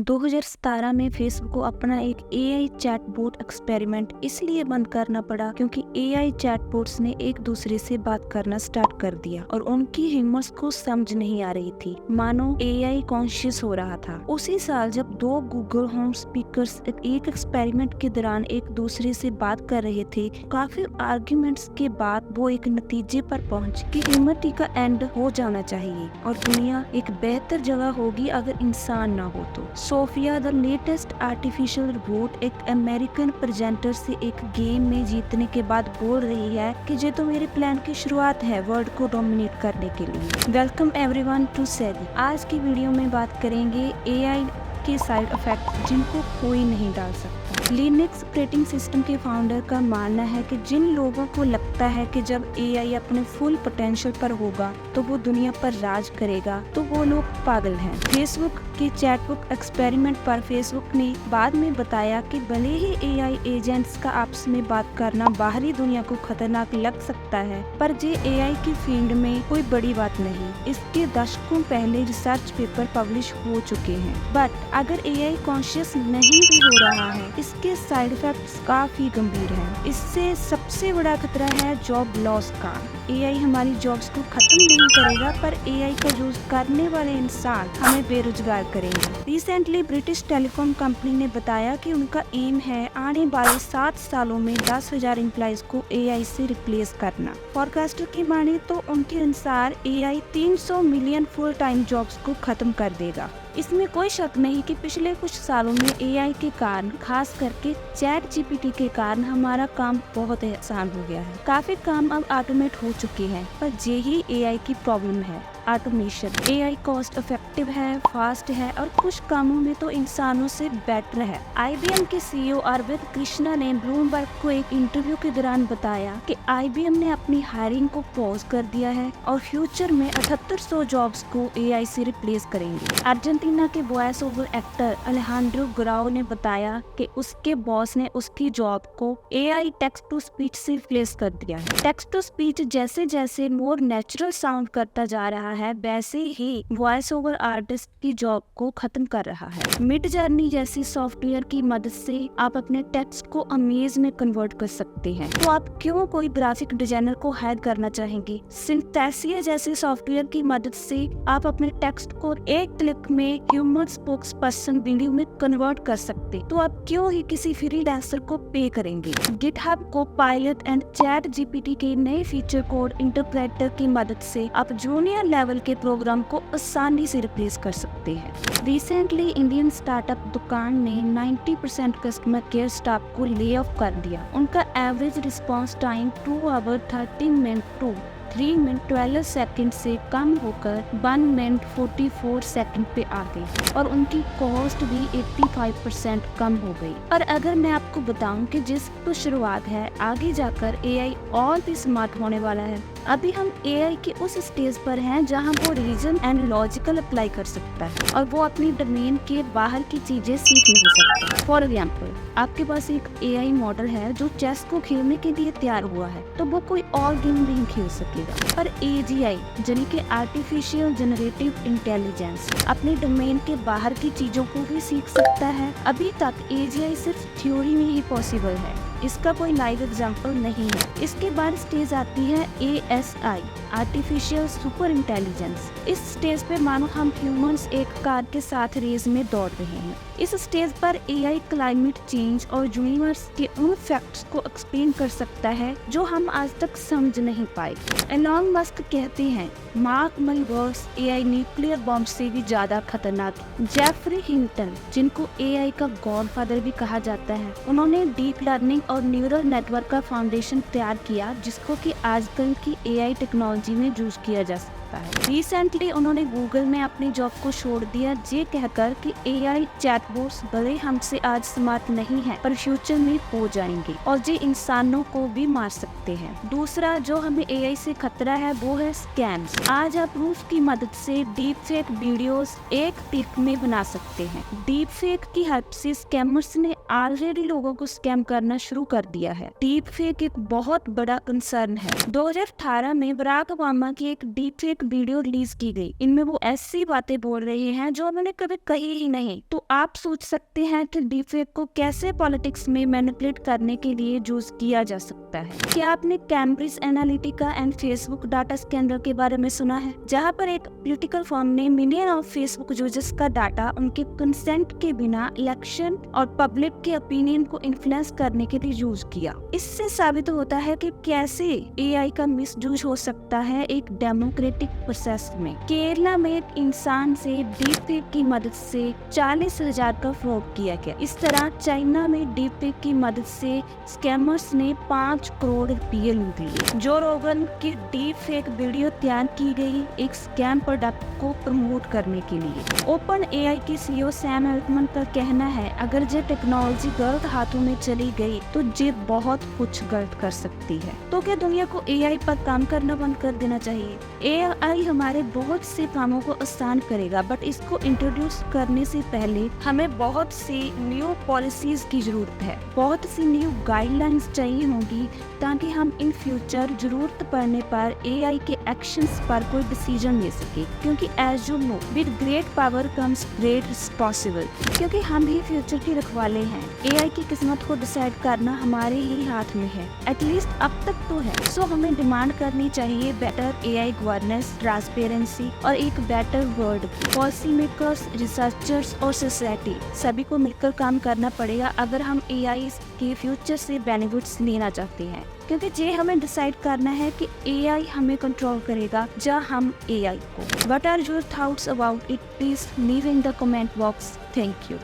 2017 में फेसबुक को अपना एक एआई चैटबॉट एक्सपेरिमेंट इसलिए बंद करना पड़ा क्योंकि एआई चैटबॉट्स ने एक दूसरे से बात करना स्टार्ट कर दिया और उनकी ह्यूमर्स को समझ नहीं आ रही थी, मानो एआई कॉन्शियस हो रहा था। उसी साल जब दो गूगल होम स्पीकर्स एक एक्सपेरिमेंट के दौरान एक दूसरे से बात कर रहे थे, काफी आर्ग्यूमेंट्स के बाद वो एक नतीजे पर पहुंच कि ह्यूमनिटी का एंड हो जाना चाहिए और दुनिया एक बेहतर जगह होगी अगर इंसान ना हो तो। Sophia the latest artificial robot एक अमेरिकन प्रेजेंटर से एक गेम में जीतने के बाद बोल रही है कि ये तो मेरे प्लान की शुरुआत है वर्ल्ड को डोमिनेट करने के लिए। वेलकम एवरीवन टू सेली। आज की वीडियो में बात करेंगे एआई के साइड इफेक्ट जिनको कोई नहीं डाल सकता। लिनक्स ऑपरेटिंग सिस्टम के फाउंडर का मानना है कि जिन लोगों को लगता है कि जब एआई अपने फुल पोटेंशियल पर होगा तो वो दुनिया पर राज करेगा, तो वो लोग पागल हैं। फेसबुक के चैटबॉट एक्सपेरिमेंट पर फेसबुक ने बाद में बताया कि भले ही एआई एजेंट्स का आपस में बात करना बाहरी दुनिया को खतरनाक लग सकता है, पर ये एआई की फील्ड में कोई बड़ी बात नहीं। इसके दशकों पहले रिसर्च पेपर पब्लिश हो चुके हैं। बट अगर एआई कॉन्शियस नहीं भी हो रहा है, इसके साइड इफेक्ट्स काफी गंभीर हैं। इससे सबसे बड़ा खतरा है जॉब लॉस का। एआई हमारी जॉब्स को खत्म नहीं करेगा, पर एआई का यूज करने वाले इंसान हमें बेरोजगार करेंगे। रिसेंटली ब्रिटिश टेलीकॉम कंपनी ने बताया कि उनका एम है आने वाले 7 सालों में 10,000 एम्प्लॉइज को एआई से रिप्लेस करना। फॉरकास्टर की माने तो उनके अनुसार AI 300 million full time jobs को खत्म कर देगा। इसमें कोई शक नहीं कि पिछले कुछ सालों में एआई के कारण, खास करके चैट जीपीटी के कारण हमारा काम बहुत आसान हो गया है। काफी काम अब ऑटोमेट हो चुके हैं, पर यही एआई की प्रॉब्लम है, ऑटोमेशन। एआई कॉस्ट इफेक्टिव है, फास्ट है और कुछ कामों में तो इंसानों से बेटर है। आईबीएम के सीईओ अरविंद कृष्णा ने ब्लूमबर्ग को एक इंटरव्यू के दौरान बताया कि आईबीएम ने अपनी हायरिंग को पॉज कर दिया है और फ्यूचर में 7800 जॉब्स को एआई से रिप्लेस करेंगे। अर्जेंटीना के वॉइस ओवर एक्टर अलेहांड्रो गुराओ ने बताया कि उसके बॉस ने उसकी जॉब को एआई टेक्स्ट टू स्पीच से रिप्लेस कर दिया है। टेक्स्ट टू स्पीच जैसे जैसे मोर नेचुरल साउंड करता जा रहा है, वैसे ही वॉइस ओवर आर्टिस्ट की जॉब को खत्म कर रहा है। मिड जर्नी जैसी सॉफ्टवेयर की मदद से आप अपने टेक्स्ट को अमेज में कन्वर्ट कर सकते हैं, तो आप क्यों कोई ग्राफिक डिजाइनर को हायर करना चाहेंगे? सिंथेसिया जैसी सॉफ्टवेयर की मदद से आप अपने टेक्स्ट को एक क्लिक में ह्यूमन स्पोक्स पर्सन वीडियो में कन्वर्ट कर सकते, तो आप क्यों ही किसी फ्रीलांसर को पे करेंगे? गिटहब को पायलट एंड चैट जीपीटी के नए फीचर कोड इंटरप्रेटर की मदद से आप जूनियर लेवल के प्रोग्राम को आसानी से रिप्लेस कर सकते हैं। रिसेंटली इंडियन स्टार्टअप दुकान ने 90% कस्टमर केयर स्टाफ को ले ऑफ कर दिया। उनका average response time 2 hour 30 minute to 3 minute 12 second से कम होकर 1 मिनट 44 सेकंड पे आ गई और उनकी कॉस्ट भी 85% कम हो गई। और अगर मैं आपको बताऊं कि जिस तो शुरुआत है, आगे जाकर एआई और भी स्मार्ट होने वाला है। अभी हम एआई के उस स्टेज पर हैं जहां वो रीजन एंड लॉजिकल अप्लाई कर सकता है और वो अपनी डोमेन के बाहर की चीजें सीख नहीं सकता। फॉर एग्जाम्पल, आपके पास एक एआई मॉडल है जो चेस को खेलने के लिए तैयार हुआ है, तो वो कोई और गेम नहीं खेल सकेगा। पर एजीआई यानी कि आर्टिफिशियल जनरेटिव इंटेलिजेंस अपनी डोमेन के बाहर की चीजों को भी सीख सकता है। अभी तक एजीआई सिर्फ थ्योरी में ही पॉसिबल है, इसका कोई लाइव एग्जाम्पल नहीं है। इसके बाद स्टेज आती है एएसआई, आर्टिफिशियल सुपर इंटेलिजेंस। इस स्टेज पे मानो हम ह्यूमंस एक कार के साथ रेस में दौड़ रहे हैं। इस स्टेज पर एआई क्लाइमेट चेंज और यूनिवर्स के उन फैक्ट्स को एक्सप्लेन कर सकता है जो हम आज तक समझ नहीं पाए। एलॉन मस्क कहते हैं, mark my words, AI nuclear bomb से भी ज्यादा खतरनाक है। जेफरी हिंटन, जिनको एआई का गॉडफादर भी कहा जाता है, उन्होंने डीप लर्निंग और न्यूरल नेटवर्क का फाउंडेशन तैयार किया जिसको कि आजकल की एआई टेक्नोलॉजी में यूज किया जा सकता है। रिसेंटली उन्होंने गूगल में अपनी जॉब को छोड़ दिया, ये कहकर कि एआई चैटबॉट्स भले हमसे आज स्मार्ट नहीं है, पर फ्यूचर में हो जाएंगे और ये इंसानों को भी मार सकते हैं। दूसरा जो हमें एआई से खतरा है वो है स्कैम्स। आज आप प्रूफ की मदद से डीप फेक वीडियोस एक क्लिक में बना सकते हैं। डीप फेक की हेल्प से स्कैमर्स ने ऑलरेडी लोगों को स्कैम करना शुरू कर दिया है। डीप फेक एक बहुत बड़ा कंसर्न है। 2018 में बराक ओबामा की एक डीप फेक वीडियो रिलीज की गई। इनमें वो ऐसी बातें बोल रहे हैं जो उन्होंने कभी कही ही नहीं। तो आप सोच सकते हैं कि डीप फेक को कैसे पॉलिटिक्स में मैनिपुलेट करने के लिए यूज किया जा सकता है। क्या आपने Cambridge Analytica and Facebook data scandal के बारे में सुना है, जहां पर एक पॉलिटिकल फर्म ने मिलियन ऑफ फेसबुक यूजर्स का डाटा उनके कंसेंट के बिना इलेक्शन और पब्लिक के ओपिनियन को इन्फ्लुएंस करने के लिए यूज किया। इससे साबित होता है कि कैसे एआई का मिसयूज हो सकता है एक डेमोक्रेटिक प्रोसेस में। केरला में एक इंसान से डीप फेक की मदद से 40,000 का फ्रॉड किया गया। इस तरह चाइना में डीप फेक की मदद से स्कैमर्स ने 5 करोड़ रुपये लूट लिए। जो रोगन की डीप फेक वीडियो तैयार की गई एक स्कैम प्रोडक्ट को प्रमोट करने के लिए। ओपन एआई के सीईओ सैम अल्टमैन का कहना है, अगर ये टेक्नोलॉजी गलत हाथों में चली गई तो ये बहुत कुछ गलत कर सकती है। तो क्या दुनिया को एआई पर काम करना बंद कर देना चाहिए? एआई हमारे बहुत से कामों को आसान करेगा, बट इसको इंट्रोड्यूस करने से पहले हमें बहुत सी न्यू पॉलिसीज की जरूरत है। बहुत सी न्यू गाइडलाइंस चाहिए होंगी ताकि हम इन फ्यूचर जरूरत पड़ने पर एआई के एक्शंस पर कोई डिसीजन ले सके। क्योंकि as you know, with great power comes great responsible. क्योंकि हम ही फ्यूचर के रखवाले हैं। एआई की किस्मत को डिसाइड करना हमारे ही हाथ में है, एटलीस्ट अब तक तो है। सो हमें डिमांड करनी चाहिए बेटर एआई गवर्नेंस, ट्रांसपेरेंसी और एक better world. Policy makers, researchers और सोसाइटी सभी को मिलकर काम करना पड़ेगा अगर हम एआई के फ्यूचर से बेनिफिट्स लेना चाहते हैं। क्योंकि ये हमें डिसाइड करना है कि एआई हमें कंट्रोल करेगा या हम एआई को। What are your thoughts about it? Please leave in the comment box. Thank you.